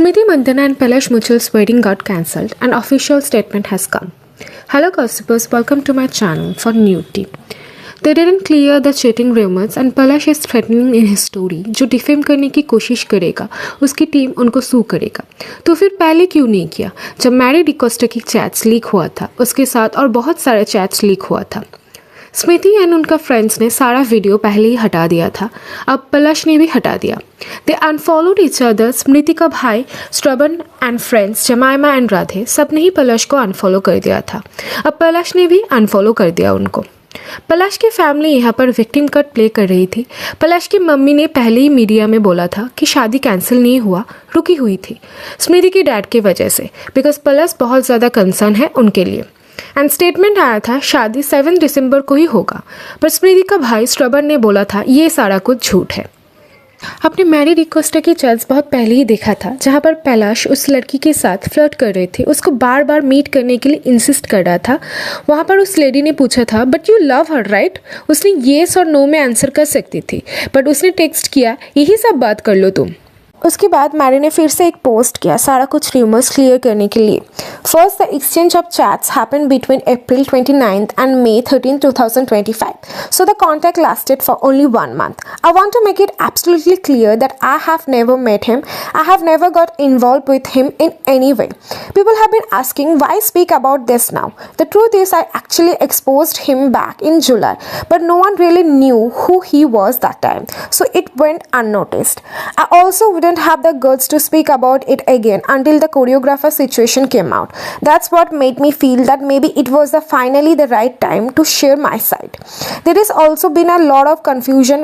Smriti Mandhana and Palash Muchal's wedding got cancelled and official statement has come. Hello gossipers, welcome to my channel for new tea. They didn't clear the cheating rumors and Palash is threatening in his story जो defame करने की कोशिश करेगा उसकी team उनको सू करेगा। तो फिर पहले क्यों नहीं किया जब मैरी डिकोस्टा की चैट्स लीक हुआ था, उसके साथ और बहुत सारे चैट्स लीक हुआ था। स्मृति एंड उनका फ्रेंड्स ने सारा वीडियो पहले ही हटा दिया था, अब पलाश ने भी हटा दिया। They unfollowed each other. Smriti का भाई स्ट्रबन and friends Jemimah and Radha सब ने ही पलाश को अनफॉलो कर दिया था, अब पलाश ने भी अनफॉलो कर दिया उनको। पलाश की फैमिली यहाँ पर विक्टिम कार्ड प्ले कर रही थी। पलाश की मम्मी ने पहले ही मीडिया में बोला था कि शादी कैंसिल नहीं हुआ, रुकी हुई थी स्मृति के डैड की वजह से, बिकॉज पलाश बहुत ज़्यादा कंसर्न है उनके लिए। एंड स्टेटमेंट आया था शादी 7 दिसंबर को ही होगा, पर स्मृति का भाई स्ट्रबन ने बोला था ये सारा कुछ झूठ है। आपने मैरी डिकोस्टा की चैट्स बहुत पहले ही देखा था जहाँ पर पलाश उस लड़की के साथ फ्लर्ट कर रहे थे, उसको बार बार मीट करने के लिए इंसिस्ट कर रहा था। वहाँ पर उस लेडी ने पूछा था but you love her right, उसने येस और नो में आंसर कर सकती थी, बट उसने टेक्स्ट किया यही सब बात कर लो तुम। उसके बाद मैरी ने फिर से एक पोस्ट किया सारा कुछ र्यूमर्स क्लियर करने के लिए। First the exchange of chats happened between April 29th and May 13, 2025. So the contact lasted for only 1 month. I want to make it absolutely clear that I have never met him. I have never got involved with him in any way. People have been asking why speak about this now. The truth is I actually exposed him back in July, but no one really knew who he was that time. So it went unnoticed. I also wouldn't have the guts to speak about it again until the choreographer situation came out. That's what made me feel that maybe it was finally the right time to share my side. There has also been a lot of confusion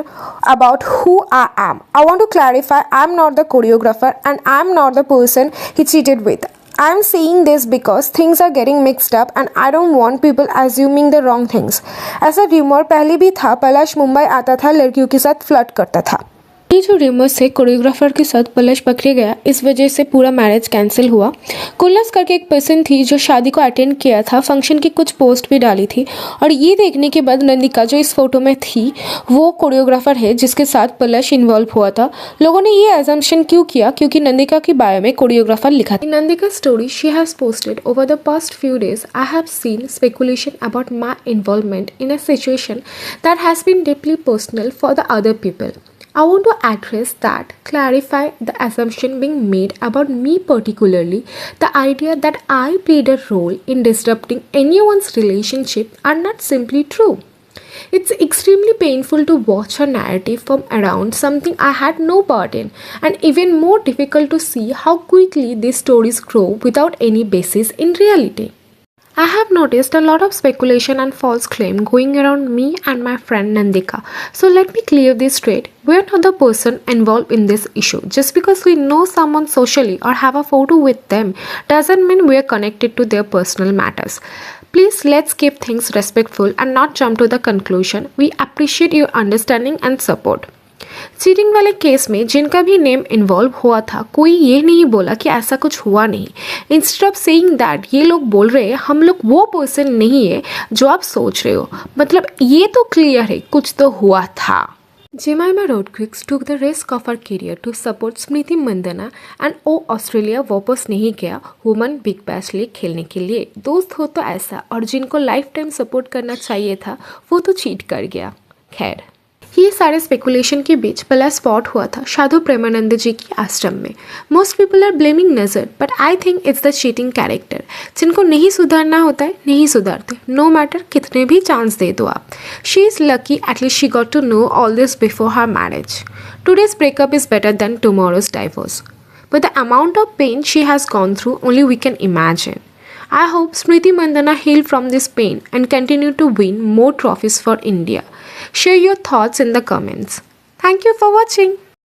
about who I am. I want to clarify I'm not the choreographer and I'm not the person he cheated with. I'm saying this because things are getting mixed up and I don't want people assuming the wrong things. ऐसा rumor पहले भी था, पलाश मुंबई आता था, लड़कियों के साथ flirt करता था। ये जो रिमर्स से कोरियोग्राफर के साथ पलाश पकड़े गया, इस वजह से पूरा मैरिज कैंसिल हुआ। कुल्लस करके एक पर्सन थी जो शादी को अटेंड किया था, फंक्शन की कुछ पोस्ट भी डाली थी, और ये देखने के बाद नंदिका जो इस फोटो में थी वो कोरियोग्राफर है जिसके साथ पलाश इन्वॉल्व हुआ था। लोगों ने ये एजम्पशन क्यों किया, क्योंकि नंदिका की बायो में कोरियोग्राफर लिखा था। नंदिका story she has posted over the past few days I have seen speculation about my involvement in a situation that has been deeply personal for the other people. I want to address that, clarify the assumption being made about me particularly, the idea that I played a role in disrupting anyone's relationship are not simply true. It's extremely painful to watch a narrative from around something I had no part in, and even more difficult to see how quickly these stories grow without any basis in reality. I have noticed a lot of speculation and false claim going around me and my friend Nandika. So let me clear this straight. We are not the person involved in this issue. Just because we know someone socially or have a photo with them doesn't mean we are connected to their personal matters. Please let's keep things respectful and not jump to the conclusion. We appreciate your understanding and support. Cheating वाले case में जिनका भी name involve हुआ था, कोई ये नहीं बोला कि ऐसा कुछ हुआ नहीं। इंस्टेड ऑफ सेइंग दैट ये लोग बोल रहे हैं हम लोग वो पर्सन नहीं है जो आप सोच रहे हो। मतलब ये तो क्लियर है कुछ तो हुआ था। Jemima Rodriguez took the risk of her career to support Smriti Mandhana and ओ ऑस्ट्रेलिया वापस नहीं गया वुमन बिग बैश लीग खेलने के लिए। दोस्त हो तो ऐसा, और जिनको लाइफ टाइम सपोर्ट करना चाहिए था वो तो चीट कर गया। खैर, ये सारे स्पेकुलेशन के बीच पलाश स्पॉट हुआ था साधु प्रेमानंद जी की आश्रम में। मोस्ट पीपल आर ब्लेमिंग नजर, but I think it's the cheating character. जिनको नहीं सुधरना होता है नहीं सुधरते, नो मैटर कितने भी चांस दे दो आप। She is lucky at least she got to know all this before her marriage. Today's breakup is better than tomorrow's divorce, but the amount of pain she has gone through only we can imagine. I hope Smriti Mandhana heal from this pain and continue to win more trophies for India. Share your thoughts in the comments. Thank you for watching.